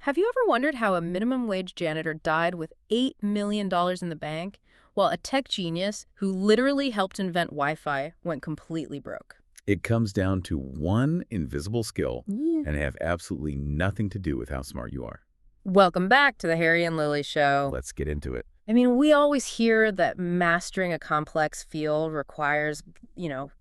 Have you ever wondered how a minimum wage janitor died with $8 million in the bank, while a tech genius who literally helped invent Wi-Fi went completely broke? It comes down to one invisible skill Yeah. and have absolutely nothing to do with how smart you are. Welcome back to the Harry and Lily Show. Let's get into it. I mean, we always hear that mastering a complex field requires,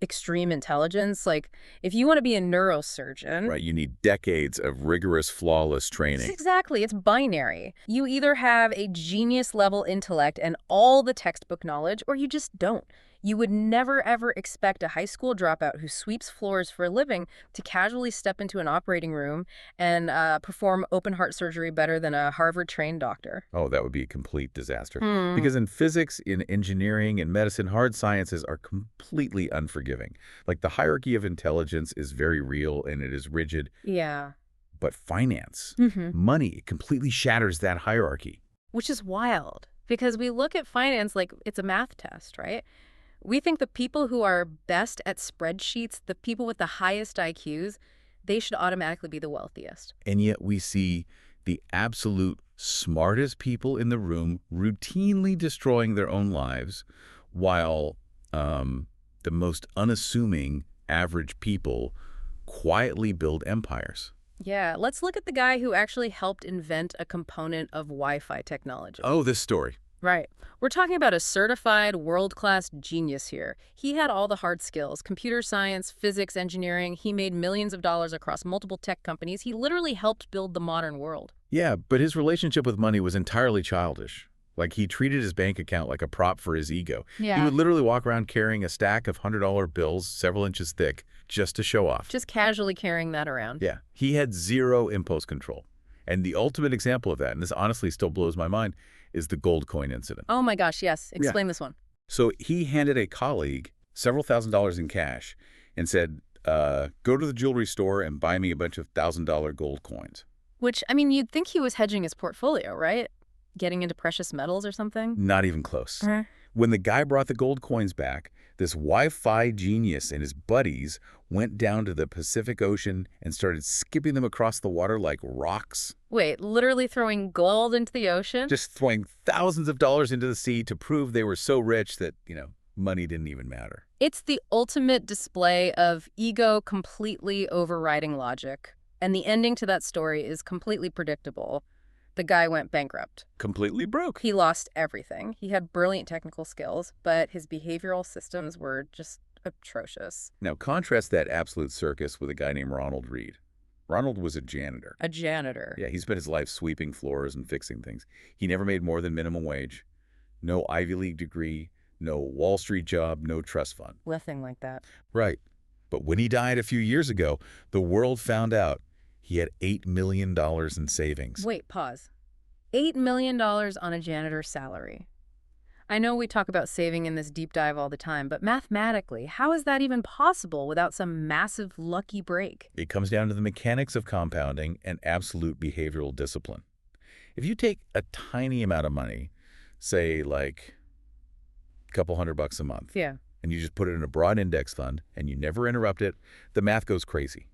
extreme intelligence. Like, if you want to be a neurosurgeon. Right, you need decades of rigorous, flawless training. Exactly. It's binary. You either have a genius-level intellect and all the textbook knowledge, or you just don't. You would never, ever expect a high school dropout who sweeps floors for a living to casually step into an operating room and perform open-heart surgery better than a Harvard-trained doctor. Oh, that would be a complete disaster. Because in physics, in engineering, in medicine, hard sciences are completely unforgiving. Like the hierarchy of intelligence is very real and it is rigid. Yeah. But finance, money, completely shatters that hierarchy. Which is wild, because we look at finance like it's a math test, right? We think the people who are best at spreadsheets, the people with the highest IQs, they should automatically be the wealthiest. And yet we see the absolute smartest people in the room routinely destroying their own lives, while the most unassuming average people quietly build empires. Yeah, let's look at the guy who actually helped invent a component of Wi-Fi technology. Oh, this story. Right. We're talking about a certified world-class genius here. He had all the hard skills: computer science, physics, engineering. He made millions of dollars across multiple tech companies. He literally helped build the modern world. Yeah, but his relationship with money was entirely childish. Like, he treated his bank account like a prop for his ego. Yeah. He would literally walk around carrying a stack of $100 bills several inches thick just to show off. Just casually carrying that around. Yeah. He had zero impulse control. And the ultimate example of that, and this honestly still blows my mind, is the gold coin incident. Oh my gosh, yes. Explain this one. So he handed a colleague several $1,000s in cash and said, go to the jewelry store and buy me a bunch of $1,000 gold coins. Which, I mean, you'd think he was hedging his portfolio, right? Getting into precious metals or something? Not even close. When the guy brought the gold coins back, this Wi-Fi genius and his buddies went down to the Pacific Ocean and started skipping them across the water like rocks. Wait, literally throwing gold into the ocean? Just throwing thousands of dollars into the sea to prove they were so rich that, money didn't even matter. It's the ultimate display of ego completely overriding logic. And the ending to that story is completely predictable. The guy went bankrupt. Completely broke. He lost everything. He had brilliant technical skills, but his behavioral systems were just atrocious. Now, contrast that absolute circus with a guy named Ronald Reed. Ronald was a janitor. A janitor. Yeah, he spent his life sweeping floors and fixing things. He never made more than minimum wage. No Ivy League degree, no Wall Street job, no trust fund. Nothing like that. Right. But when he died a few years ago, the world found out he had $8 million in savings. Wait, pause. $8 million on a janitor's salary. I know we talk about saving in this deep dive all the time, but mathematically, how is that even possible without some massive lucky break? It comes down to the mechanics of compounding and absolute behavioral discipline. If you take a tiny amount of money, say like a couple $100 a month, Yeah. and you just put it in a broad index fund and you never interrupt it, the math goes crazy.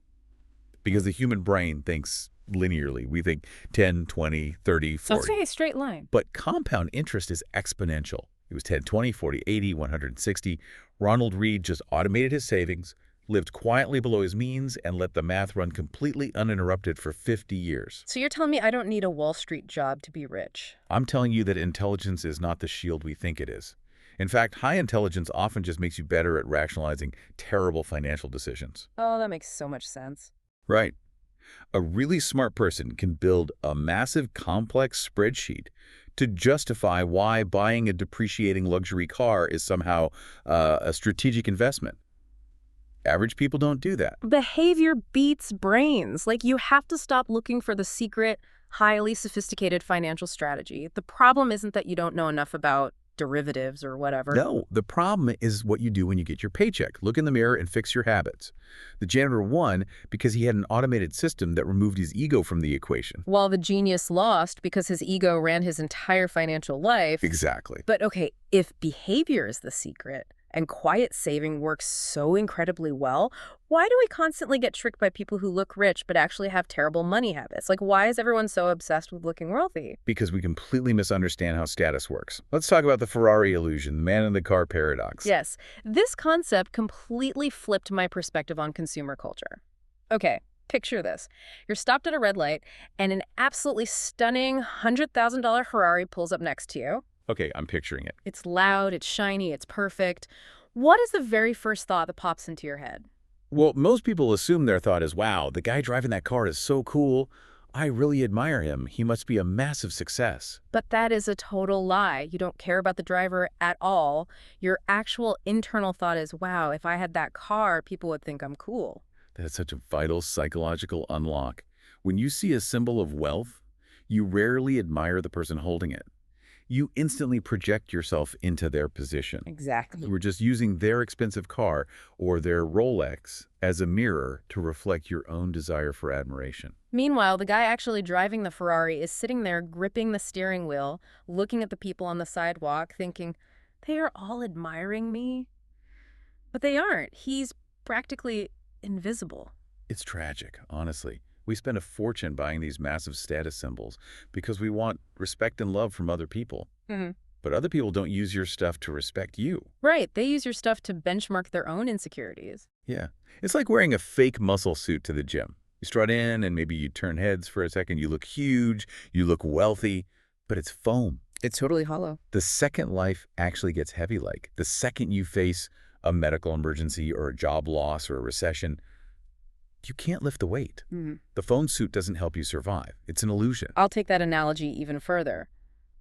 Because the human brain thinks linearly. We think 10, 20, 30, 40. So it's a straight line. But compound interest is exponential. It was 10, 20, 40, 80, 160. Ronald Reed just automated his savings, lived quietly below his means, and let the math run completely uninterrupted for 50 years. So you're telling me I don't need a Wall Street job to be rich? I'm telling you that intelligence is not the shield we think it is. In fact, high intelligence often just makes you better at rationalizing terrible financial decisions. Oh, that makes so much sense. Right. A really smart person can build a massive, complex spreadsheet to justify why buying a depreciating luxury car is somehow a strategic investment. Average people don't do that. Behavior beats brains. Like, you have to stop looking for the secret, highly sophisticated financial strategy. The problem isn't that you don't know enough about derivatives or whatever. No, the problem is what you do when you get your paycheck. Look in the mirror and fix your habits. The janitor won because he had an automated system that removed his ego from the equation. While the genius lost because his ego ran his entire financial life. Exactly. But okay, if behavior is the secret, and quiet saving works so incredibly well, why do we constantly get tricked by people who look rich but actually have terrible money habits? Like, why is everyone so obsessed with looking wealthy? Because we completely misunderstand how status works. Let's talk about the Ferrari illusion, the man in the car paradox. Yes, this concept completely flipped my perspective on consumer culture. Okay, picture this. You're stopped at a red light, and an absolutely stunning $100,000 Ferrari pulls up next to you. Okay, I'm picturing it. It's loud, it's shiny, it's perfect. What is the very first thought that pops into your head? Well, most people assume their thought is, wow, the guy driving that car is so cool. I really admire him. He must be a massive success. But that is a total lie. You don't care about the driver at all. Your actual internal thought is, wow, if I had that car, people would think I'm cool. That's such a vital psychological unlock. When you see a symbol of wealth, you rarely admire the person holding it. You instantly project yourself into their position. Exactly. We're just using their expensive car or their Rolex as a mirror to reflect your own desire for admiration. Meanwhile, the guy actually driving the Ferrari is sitting there gripping the steering wheel, looking at the people on the sidewalk, thinking, they are all admiring me. But they aren't. He's practically invisible. It's tragic, honestly. We spend a fortune buying these massive status symbols because we want respect and love from other people. Mm-hmm. But other people don't use your stuff to respect you. Right. They use your stuff to benchmark their own insecurities. Yeah. It's like wearing a fake muscle suit to the gym. You strut in and maybe you turn heads for a second. You look huge, you look wealthy, but it's foam. It's totally hollow. The second life actually gets heavy like. The second you face a medical emergency or a job loss or a recession, you can't lift the weight. Mm-hmm. The phone suit doesn't help you survive. It's an illusion. I'll take that analogy even further.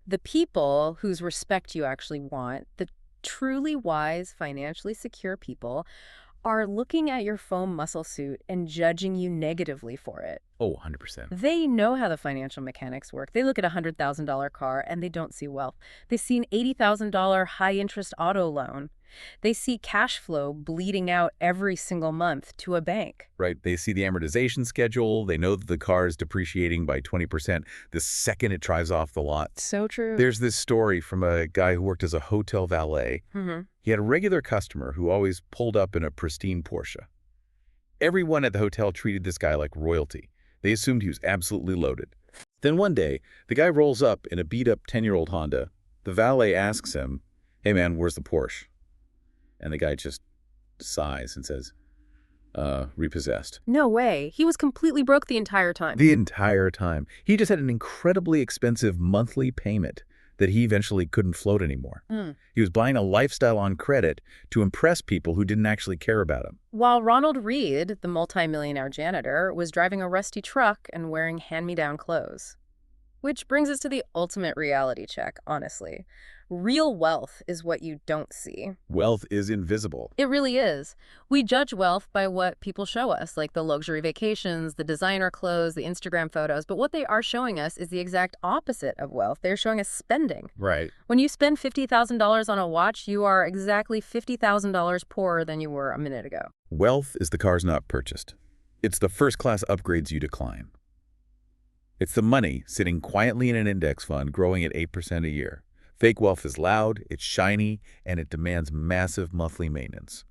The people whose respect you actually want, the truly wise, financially secure people, are looking at your foam muscle suit and judging you negatively for it. Oh, 100%. They know how the financial mechanics work. They look at a $100,000 car and they don't see wealth. They see an $80,000 high-interest auto loan. They see cash flow bleeding out every single month to a bank. Right. They see the amortization schedule. They know that the car is depreciating by 20% the second it drives off the lot. So true. There's this story from a guy who worked as a hotel valet. Mm-hmm. He had a regular customer who always pulled up in a pristine Porsche. Everyone at the hotel treated this guy like royalty. They assumed he was absolutely loaded. Then one day, the guy rolls up in a beat-up 10-year-old Honda. The valet asks him, "Hey man, where's the Porsche?" And the guy just sighs and says, repossessed. No way. He was completely broke the entire time. The entire time. He just had an incredibly expensive monthly payment that he eventually couldn't float anymore. He was buying a lifestyle on credit to impress people who didn't actually care about him. While Ronald Reed, the multimillionaire janitor, was driving a rusty truck and wearing hand-me-down clothes. Which brings us to the ultimate reality check, honestly. Real wealth is what you don't see. Wealth is invisible. It really is. We judge wealth by what people show us, like the luxury vacations, the designer clothes, the Instagram photos. But what they are showing us is the exact opposite of wealth. They're showing us spending. Right. When you spend $50,000 on a watch, you are exactly $50,000 poorer than you were a minute ago. Wealth is the cars not purchased. It's the first-class upgrades you decline. It's the money sitting quietly in an index fund growing at 8% a year. Fake wealth is loud, it's shiny, and it demands massive monthly maintenance.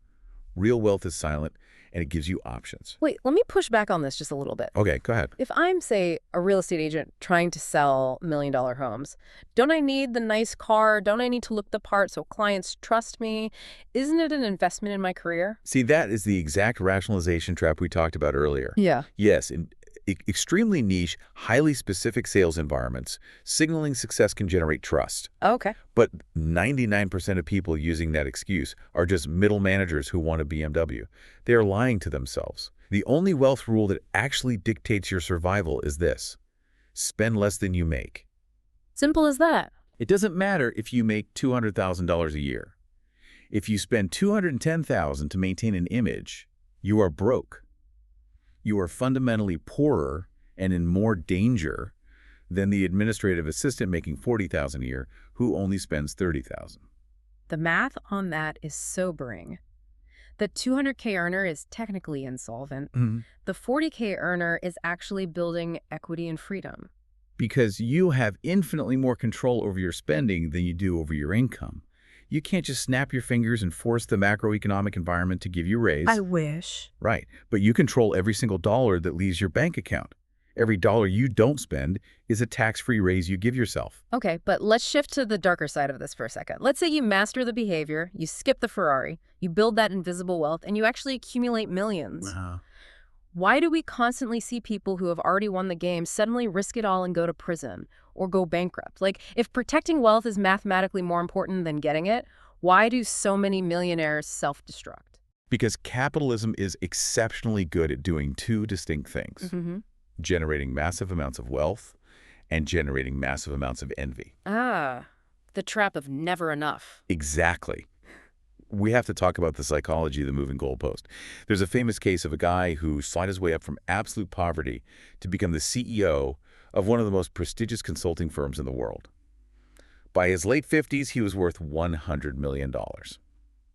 Real wealth is silent, and it gives you options. Wait, let me push back on this just a little bit. Okay, go ahead. If I'm, say, a real estate agent trying to sell million-dollar homes, don't I need the nice car? Don't I need to look the part so clients trust me? Isn't it an investment in my career? See, that is the exact rationalization trap we talked about earlier. Yeah. Yes, in extremely niche, highly specific sales environments, signaling success can generate trust. Okay. But 99% of people using that excuse are just middle managers who want a BMW. They are lying to themselves. The only wealth rule that actually dictates your survival is this: spend less than you make. Simple as that. It doesn't matter if you make $200,000 a year. If you spend $210,000 to maintain an image, you are broke. You are fundamentally poorer and in more danger than the administrative assistant making $40,000 a year who only spends $30,000. The math on that is sobering. The 200K earner is technically insolvent. The 40K earner is actually building equity and freedom. Because you have infinitely more control over your spending than you do over your income. You can't just snap your fingers and force the macroeconomic environment to give you a I raise. wish. Right. But you control every single dollar that leaves your bank account. Every dollar you don't spend is a tax-free raise you give yourself. Okay, but let's shift to the darker side of this for a second. Let's say you master the behavior, you skip the Ferrari, you build that invisible wealth, and you actually accumulate millions. Why do we constantly see people who have already won the game suddenly risk it all and go to prison or go bankrupt? Like, if protecting wealth is mathematically more important than getting it, why do so many millionaires self-destruct? Because capitalism is exceptionally good at doing two distinct things: generating massive amounts of wealth and generating massive amounts of envy. Ah, the trap of never enough. Exactly. We have to talk about the psychology of the moving goalpost. There's a famous case of a guy who slid his way up from absolute poverty to become the CEO of one of the most prestigious consulting firms in the world. By his late 50s, he was worth $100 million.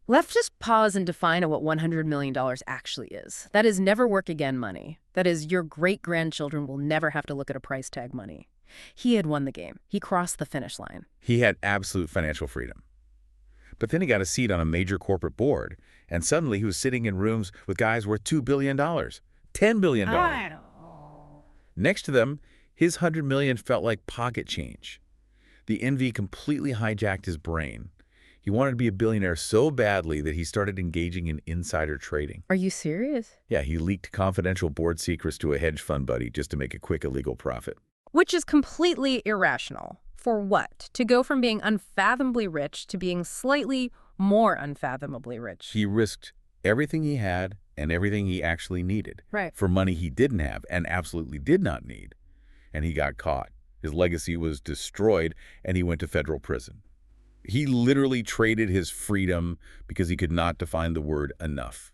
Let's just pause and define what $100 million actually is. That is never work again money. That is, your great-grandchildren will never have to look at a price tag money. He had won the game. He crossed the finish line. He had absolute financial freedom. But then he got a seat on a major corporate board, and suddenly he was sitting in rooms with guys worth $2 billion, $10 billion. I don't know. Next to them, his $100 million felt like pocket change. The envy completely hijacked his brain. He wanted to be a billionaire so badly that he started engaging in insider trading. Are you serious? Yeah, he leaked confidential board secrets to a hedge fund buddy just to make a quick illegal profit. Which is completely irrational. For what? To go from being unfathomably rich to being slightly more unfathomably rich. He risked everything he had and everything he actually needed Right. for money he didn't have and absolutely did not need. And he got caught. His legacy was destroyed, and he went to federal prison. He literally traded his freedom because he could not define the word enough.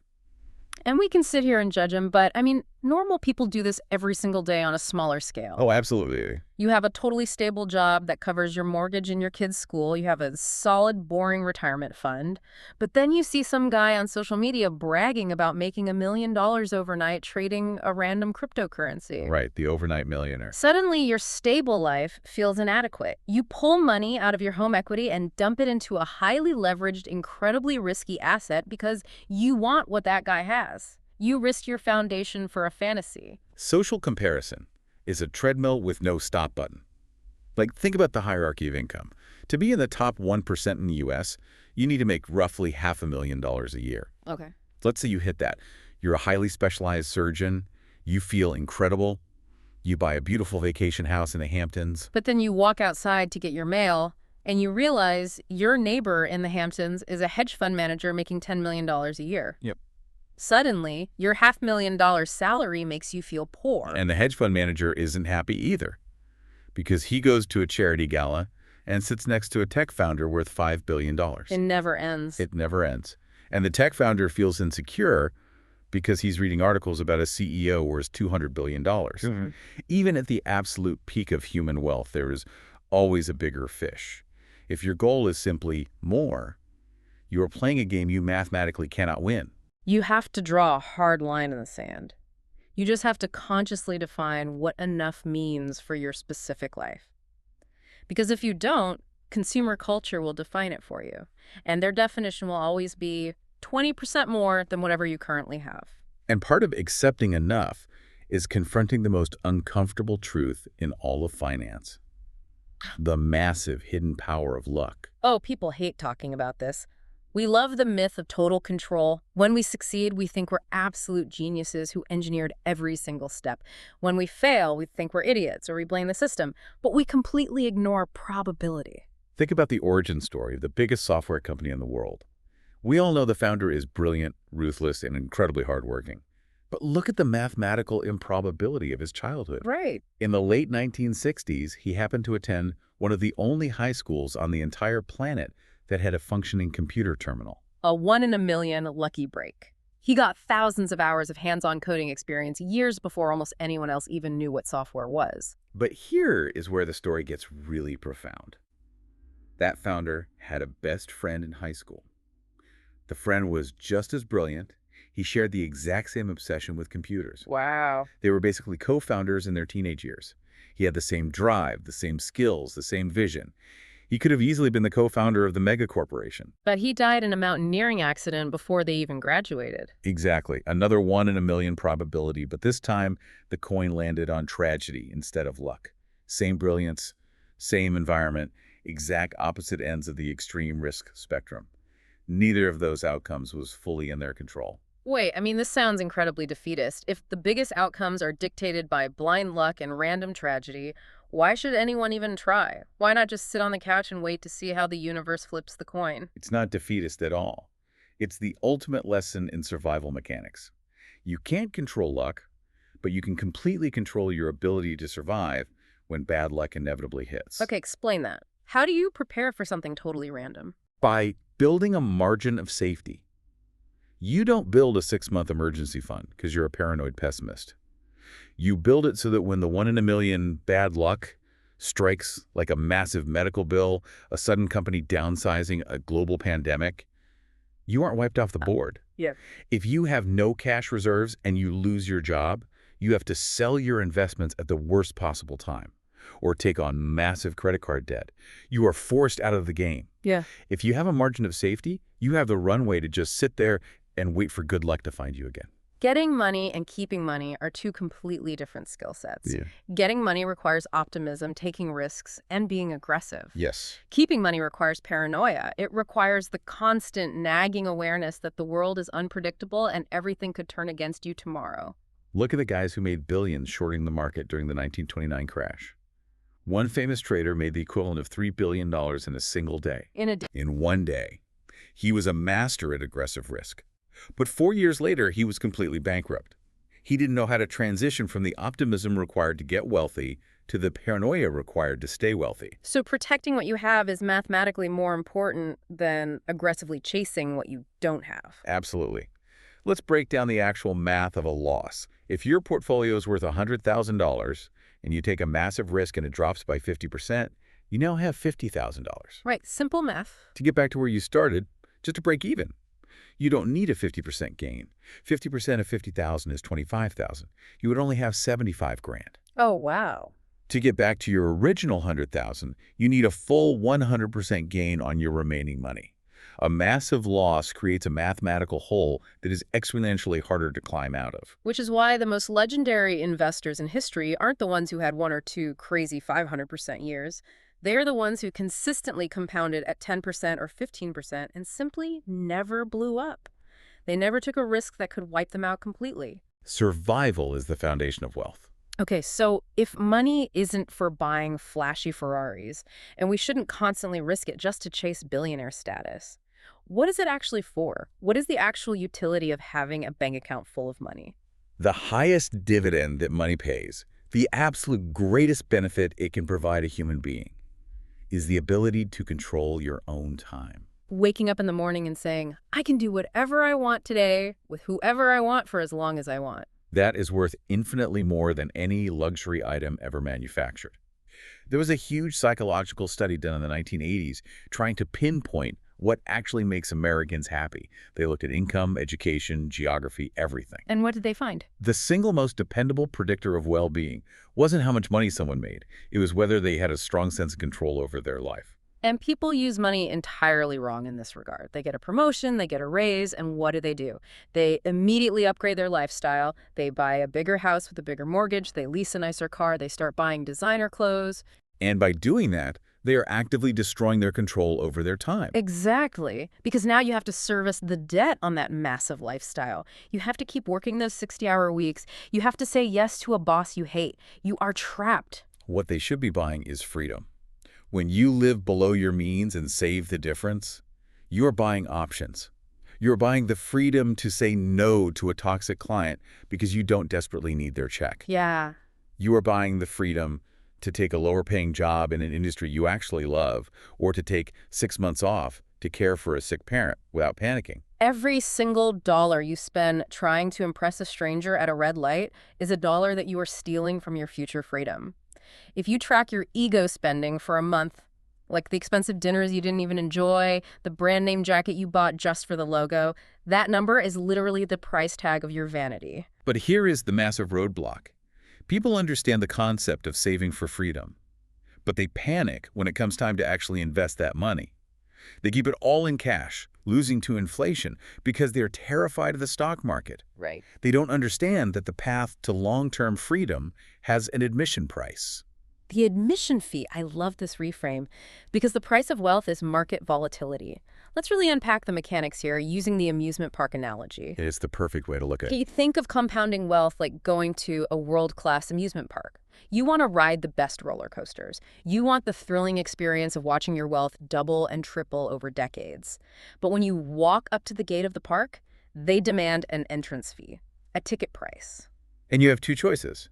And we can sit here and judge him, but, I mean, normal people do this every single day on a smaller scale. Oh, absolutely. You have a totally stable job that covers your mortgage and your kid's school. You have a solid, boring retirement fund. But then you see some guy on social media bragging about making $1 million overnight trading a random cryptocurrency. Right, the overnight millionaire. Suddenly, your stable life feels inadequate. You pull money out of your home equity and dump it into a highly leveraged, incredibly risky asset because you want what that guy has. You risk your foundation for a fantasy. Social comparison is a treadmill with no stop button. Like, think about the hierarchy of income. To be in the top 1% in the U.S., you need to make roughly $500,000 a year. Okay. Let's say you hit that. You're a highly specialized surgeon. You feel incredible. You buy a beautiful vacation house in the Hamptons. But then you walk outside to get your mail, and you realize your neighbor in the Hamptons is a hedge fund manager making $10 million a year. Yep. Suddenly, your $500,000 salary makes you feel poor. And the hedge fund manager isn't happy either, because he goes to a charity gala and sits next to a tech founder worth $5 billion. It never ends. It never ends. And the tech founder feels insecure because he's reading articles about a CEO worth $200 billion. Even at the absolute peak of human wealth, there is always a bigger fish. If your goal is simply more, you are playing a game you mathematically cannot win. You have to draw a hard line in the sand. You just have to consciously define what enough means for your specific life. Because if you don't, consumer culture will define it for you. And their definition will always be 20% more than whatever you currently have. And part of accepting enough is confronting the most uncomfortable truth in all of finance: the massive hidden power of luck. Oh, people hate talking about this. We love the myth of total control. When we succeed, we think we're absolute geniuses who engineered every single step. When we fail, we think we're idiots or we blame the system. But we completely ignore probability. Think about the origin story of the biggest software company in the world. We all know the founder is brilliant, ruthless, and incredibly hardworking. But look at the mathematical improbability of his childhood. Right. In the late 1960s, he happened to attend one of the only high schools on the entire planet that had a functioning computer terminal. A 1 in a million lucky break. He got thousands of hours of hands-on coding experience years before almost anyone else even knew what software was. But here is where the story gets really profound. That founder had a best friend in high school. The friend was just as brilliant. He shared the exact same obsession with computers. Wow. They were basically co-founders in their teenage years. He had the same drive, the same skills, the same vision. He could have easily been the co-founder of the mega corporation. But he died in a mountaineering accident before they even graduated. Exactly. Another 1 in a million probability, but this time the coin landed on tragedy instead of luck. Same brilliance, same environment, exact opposite ends of the extreme risk spectrum. Neither of those outcomes was fully in their control. Wait, I mean, this sounds incredibly defeatist. If the biggest outcomes are dictated by blind luck and random tragedy, why should anyone even try? Why not just sit on the couch and wait to see how the universe flips the coin? It's not defeatist at all. It's the ultimate lesson in survival mechanics. You can't control luck, but you can completely control your ability to survive when bad luck inevitably hits. Okay, explain that. How do you prepare for something totally random? By building a margin of safety. You don't build a 6-month emergency fund because you're a paranoid pessimist. You build it so that when the 1 in a million bad luck strikes, like a massive medical bill, a sudden company downsizing, a global pandemic, you aren't wiped off the board. Yeah. If you have no cash reserves and you lose your job, you have to sell your investments at the worst possible time or take on massive credit card debt. You are forced out of the game. Yeah. If you have a margin of safety, you have the runway to just sit there and wait for good luck to find you again. Getting money and keeping money are two completely different skill sets. Yeah. Getting money requires optimism, taking risks, and being aggressive. Yes. Keeping money requires paranoia. It requires the constant nagging awareness that the world is unpredictable and everything could turn against you tomorrow. Look at the guys who made billions shorting the market during the 1929 crash. One famous trader made the equivalent of $3 billion in a single day. In one day. He was a master at aggressive risk. But 4 years later, he was completely bankrupt. He didn't know how to transition from the optimism required to get wealthy to the paranoia required to stay wealthy. So protecting what you have is mathematically more important than aggressively chasing what you don't have. Absolutely. Let's break down the actual math of a loss. If your portfolio is worth $100,000 and you take a massive risk and it drops by 50%, you now have $50,000. Right, simple math. To get back to where you started, just to break even. You don't need a 50% gain. 50% of 50,000 is 25,000. You would only have 75 grand. Oh, wow. To get back to your original 100,000, you need a full 100% gain on your remaining money. A massive loss creates a mathematical hole that is exponentially harder to climb out of. Which is why the most legendary investors in history aren't the ones who had 1 or 2 crazy 500% years. They're the ones who consistently compounded at 10% or 15% and simply never blew up. They never took a risk that could wipe them out completely. Survival is the foundation of wealth. Okay, so if money isn't for buying flashy Ferraris, and we shouldn't constantly risk it just to chase billionaire status, what is it actually for? What is the actual utility of having a bank account full of money? The highest dividend that money pays, the absolute greatest benefit it can provide a human being, is the ability to control your own time. Waking up in the morning and saying, I can do whatever I want today with whoever I want for as long as I want. That is worth infinitely more than any luxury item ever manufactured. There was a huge psychological study done in the 1980s trying to pinpoint what actually makes Americans happy. They looked at income, education, geography, everything. And what did they find? The single most dependable predictor of well-being wasn't how much money someone made. It was whether they had a strong sense of control over their life. And people use money entirely wrong in this regard. They get a promotion, they get a raise, and what do? They immediately upgrade their lifestyle. They buy a bigger house with a bigger mortgage. They lease a nicer car. They start buying designer clothes. And by doing that, they are actively destroying their control over their time. Exactly. Because now you have to service the debt on that massive lifestyle. You have to keep working those 60-hour weeks. You have to say yes to a boss you hate. You are trapped. What they should be buying is freedom. When you live below your means and save the difference, you are buying options. You're buying the freedom to say no to a toxic client because you don't desperately need their check. Yeah. You are buying the freedom to take a lower-paying job in an industry you actually love, or to take 6 months off to care for a sick parent without panicking. Every single dollar you spend trying to impress a stranger at a red light is a dollar that you are stealing from your future freedom. If you track your ego spending for a month, like the expensive dinners you didn't even enjoy, the brand name jacket you bought just for the logo, that number is literally the price tag of your vanity. But here is the massive roadblock. People understand the concept of saving for freedom, But they panic when it comes time to actually invest that money. They keep it all in cash, losing to inflation because they're terrified of the stock market. Right. They don't understand that the path to long-term freedom has an admission price. The admission fee, I love this reframe, because the price of wealth is market volatility. Let's really unpack the mechanics here using the amusement park analogy. It's the perfect way to look at it. Okay, think of compounding wealth like going to a world-class amusement park. You want to ride the best roller coasters. You want the thrilling experience of watching your wealth double and triple over decades. But when you walk up to the gate of the park, they demand an entrance fee, a ticket price. And you have two choices.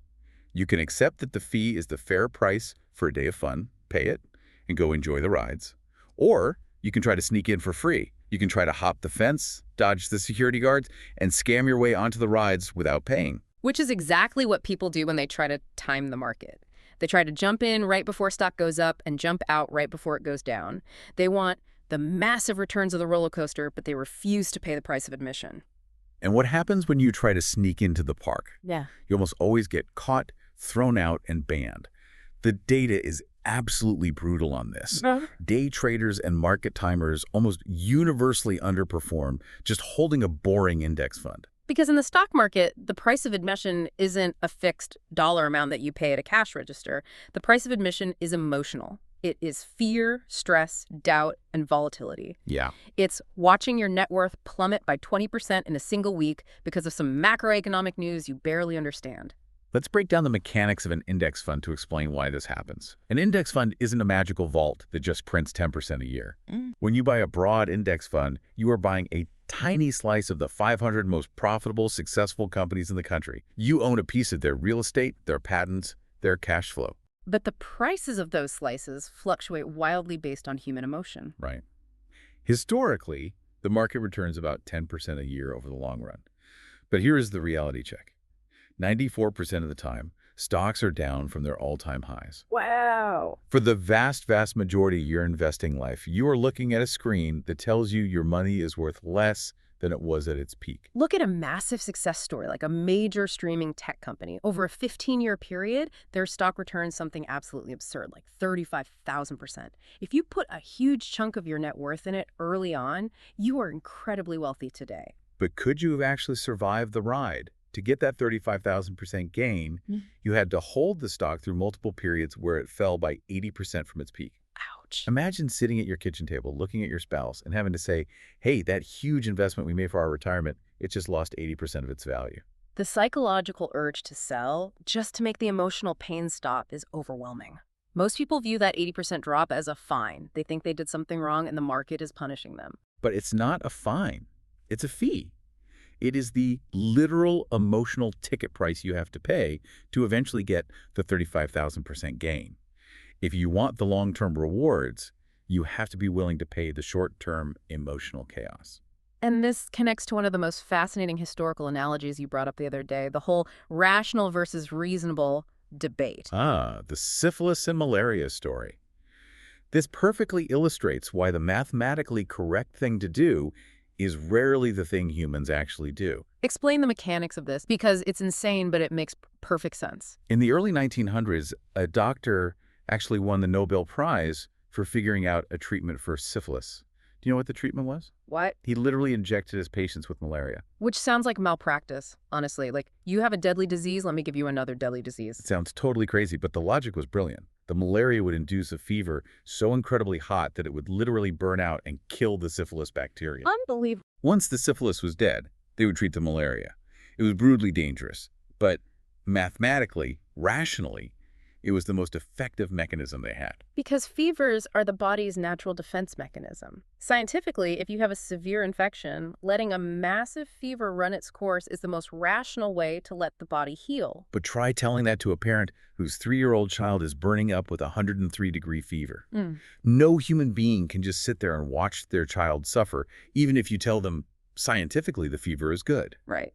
You can accept that the fee is the fair price for a day of fun, pay it, and go enjoy the rides. Or you can try to sneak in for free. You can try to hop the fence, dodge the security guards, and scam your way onto the rides without paying. Which is exactly what people do when they try to time the market. They try to jump in right before stock goes up and jump out right before it goes down. They want the massive returns of the roller coaster, but they refuse to pay the price of admission. And what happens when you try to sneak into the park? Yeah. You almost always get caught, thrown out, and banned. The data is absolutely brutal on this. Day traders and market timers almost universally underperform just holding a boring index fund. Because in the stock market, the price of admission isn't a fixed dollar amount that you pay at a cash register. The price of admission is emotional. It is fear, stress, doubt, and volatility. Yeah. It's watching your net worth plummet by 20% in a single week because of some macroeconomic news you barely understand. Let's break down the mechanics of an index fund to explain why this happens. An index fund isn't a magical vault that just prints 10% a year. When you buy a broad index fund, you are buying a tiny slice of the 500 most profitable, successful companies in the country. You own a piece of their real estate, their patents, their cash flow. But the prices of those slices fluctuate wildly based on human emotion. Right. Historically, the market returns about 10% a year over the long run. But here is the reality check. 94% of the time, stocks are down from their all-time highs. Wow. For the vast majority of your investing life, you are looking at a screen that tells you your money is worth less than it was at its peak. Look at a massive success story like a major streaming tech company. Over a 15-year period, their stock returns something absolutely absurd, like 35,000%. If you put a huge chunk of your net worth in it early on, you are incredibly wealthy today. But could you have actually survived the ride? To get that 35,000% gain, you had to hold the stock through multiple periods where it fell by 80% from its peak. Ouch. Imagine sitting at your kitchen table, looking at your spouse, and having to say, hey, that huge investment we made for our retirement, it just lost 80% of its value. The psychological urge to sell, just to make the emotional pain stop, is overwhelming. Most people view that 80% drop as a fine. They think they did something wrong and the market is punishing them. But it's not a fine. It's a fee. It is the literal emotional ticket price you have to pay to eventually get the 35,000% gain. If you want the long-term rewards, you have to be willing to pay the short-term emotional chaos. And this connects to one of the most fascinating historical analogies you brought up the other day, the whole rational versus reasonable debate. Ah, the syphilis and malaria story. This perfectly illustrates why the mathematically correct thing to do is rarely the thing humans actually do. Explain the mechanics of this, because it's insane, but it makes perfect sense. In the early 1900s, a doctor actually won the Nobel Prize for figuring out a treatment for syphilis. Do you know what the treatment was? What? He literally injected his patients with malaria. Which sounds like malpractice, honestly. Like, you have a deadly disease, let me give you another deadly disease. It sounds totally crazy, but the logic was brilliant. The malaria would induce a fever so incredibly hot that it would literally burn out and kill the syphilis bacteria. Unbelievable. Once the syphilis was dead, they would treat the malaria. It was brutally dangerous, but mathematically, rationally, it was the most effective mechanism they had. Because fevers are the body's natural defense mechanism. Scientifically, if you have a severe infection, letting a massive fever run its course is the most rational way to let the body heal. But try telling that to a parent whose 3-year-old child is burning up with a 103-degree fever. No human being can just sit there and watch their child suffer, even if you tell them scientifically the fever is good. Right.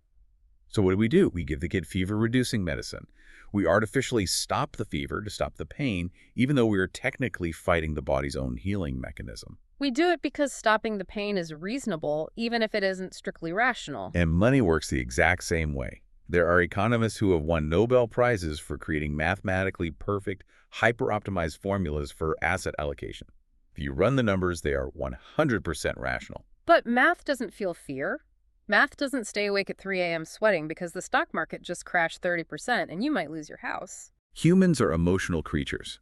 So what do? We give the kid fever-reducing medicine. We artificially stop the fever to stop the pain, even though we are technically fighting the body's own healing mechanism. We do it because stopping the pain is reasonable, even if it isn't strictly rational. And money works the exact same way. There are economists who have won Nobel Prizes for creating mathematically perfect, hyper-optimized formulas for asset allocation. If you run the numbers, they are 100% rational. But math doesn't feel fear. Math doesn't stay awake at 3 a.m. sweating because the stock market just crashed 30% and you might lose your house. Humans are emotional creatures.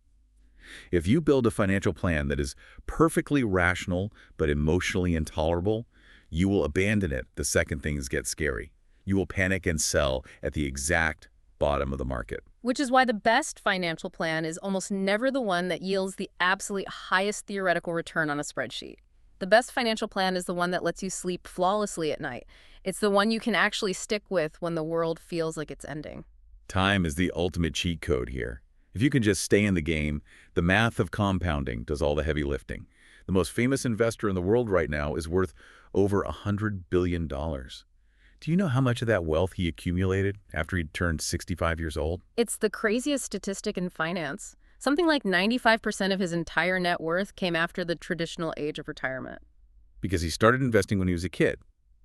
If you build a financial plan that is perfectly rational but emotionally intolerable, you will abandon it the second things get scary. You will panic and sell at the exact bottom of the market. Which is why the best financial plan is almost never the one that yields the absolute highest theoretical return on a spreadsheet. The best financial plan is the one that lets you sleep flawlessly at night. It's the one you can actually stick with when the world feels like it's ending. Time is the ultimate cheat code here. If you can just stay in the game, the math of compounding does all the heavy lifting. The most famous investor in the world right now is worth over $100 billion. Do you know how much of that wealth he accumulated after he turned 65 years old? It's the craziest statistic in finance. Something like 95% of his entire net worth came after the traditional age of retirement. Because he started investing when he was a kid.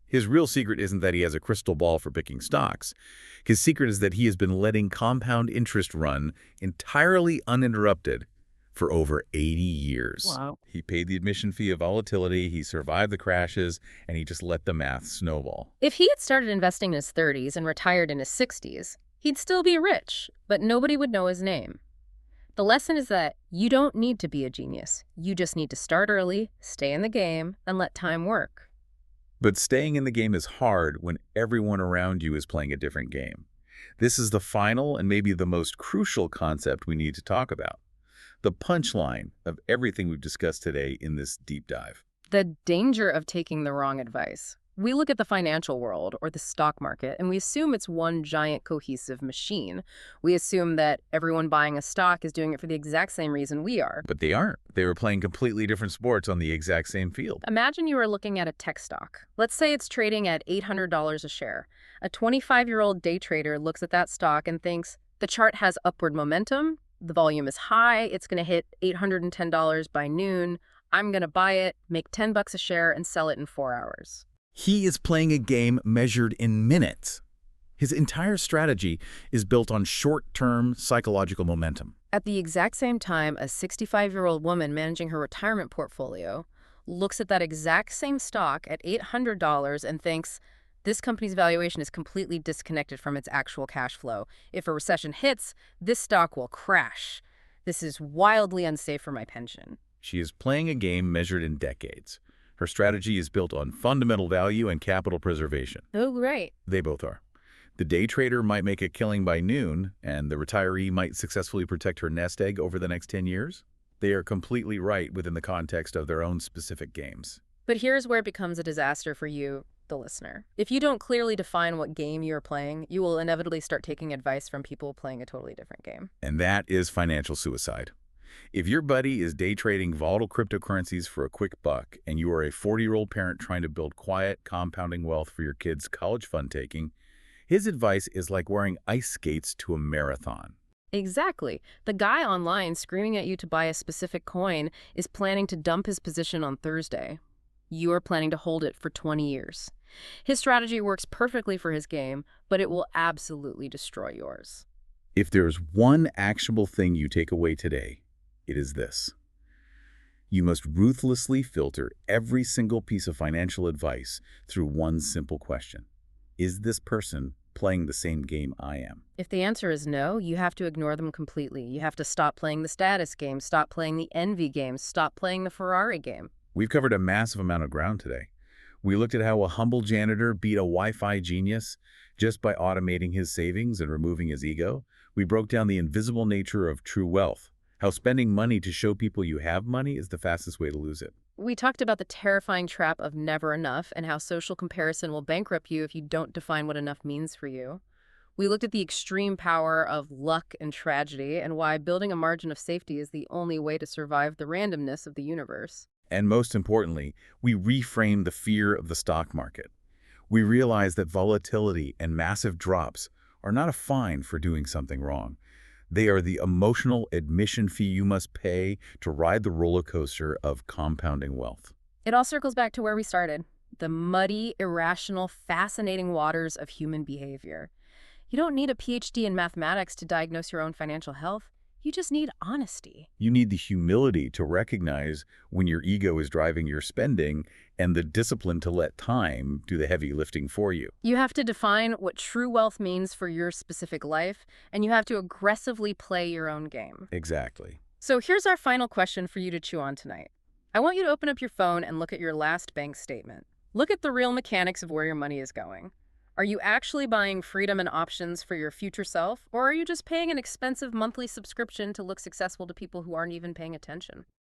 His real secret isn't that he has a crystal ball for picking stocks. His secret is that he has been letting compound interest run entirely uninterrupted for over 80 years. Wow. He paid the admission fee of volatility, he survived the crashes, and he just let the math snowball. If he had started investing in his 30s and retired in his 60s, he'd still be rich, but nobody would know his name. The lesson is that you don't need to be a genius. You just need to start early, stay in the game, and let time work. But staying in the game is hard when everyone around you is playing a different game. This is the final and maybe the most crucial concept we need to talk about. The punchline of everything we've discussed today in this deep dive. The danger of taking the wrong advice. We look at the financial world or the stock market and we assume it's one giant cohesive machine. We assume that everyone buying a stock is doing it for the exact same reason we are. But they aren't. They were playing completely different sports on the exact same field. Imagine you are looking at a tech stock. Let's say it's trading at $800 a share. A 25-year-old day trader looks at that stock and thinks the chart has upward momentum, the volume is high, it's going to hit $810 by noon. I'm going to buy it, make $10 a share, and sell it in 4 hours. He is playing a game measured in minutes. His entire strategy is built on short-term psychological momentum. At the exact same time, a 65-year-old woman managing her retirement portfolio looks at that exact same stock at $800 and thinks, this company's valuation is completely disconnected from its actual cash flow. If a recession hits, this stock will crash. This is wildly unsafe for my pension. She is playing a game measured in decades. Her strategy is built on fundamental value and capital preservation. Oh, right. They both are. The day trader might make a killing by noon, and the retiree might successfully protect her nest egg over the next 10 years. They are completely right within the context of their own specific games. But here's where it becomes a disaster for you, the listener. If you don't clearly define what game you're playing, you will inevitably start taking advice from people playing a totally different game. And that is financial suicide. If your buddy is day trading volatile cryptocurrencies for a quick buck, and you are a 40-year-old parent trying to build quiet, compounding wealth for your kids' college fund taking, his advice is like wearing ice skates to a marathon. Exactly. The guy online screaming at you to buy a specific coin is planning to dump his position on Thursday. You are planning to hold it for 20 years. His strategy works perfectly for his game, but it will absolutely destroy yours. If there's one actionable thing you take away today, it is this. You must ruthlessly filter every single piece of financial advice through one simple question. Is this person playing the same game I am? If the answer is no, you have to ignore them completely. You have to stop playing the status game, stop playing the envy game, stop playing the Ferrari game. We've covered a massive amount of ground today. We looked at how a humble janitor beat a Wi-Fi genius just by automating his savings and removing his ego. We broke down the invisible nature of true wealth, how spending money to show people you have money is the fastest way to lose it. We talked about the terrifying trap of never enough and how social comparison will bankrupt you if you don't define what enough means for you. We looked at the extreme power of luck and tragedy and why building a margin of safety is the only way to survive the randomness of the universe. And most importantly, we reframed the fear of the stock market. We realized that volatility and massive drops are not a fine for doing something wrong. They are the emotional admission fee you must pay to ride the roller coaster of compounding wealth. It all circles back to where we started, the muddy, irrational, fascinating waters of human behavior. You don't need a PhD in mathematics to diagnose your own financial health. You just need honesty. You need the humility to recognize when your ego is driving your spending and the discipline to let time do the heavy lifting for you. You have to define what true wealth means for your specific life, and you have to aggressively play your own game. Exactly. So here's our final question for you to chew on tonight. I want you to open up your phone and look at your last bank statement. Look at the real mechanics of where your money is going. Are you actually buying freedom and options for your future self, or are you just paying an expensive monthly subscription to look successful to people who aren't even paying attention?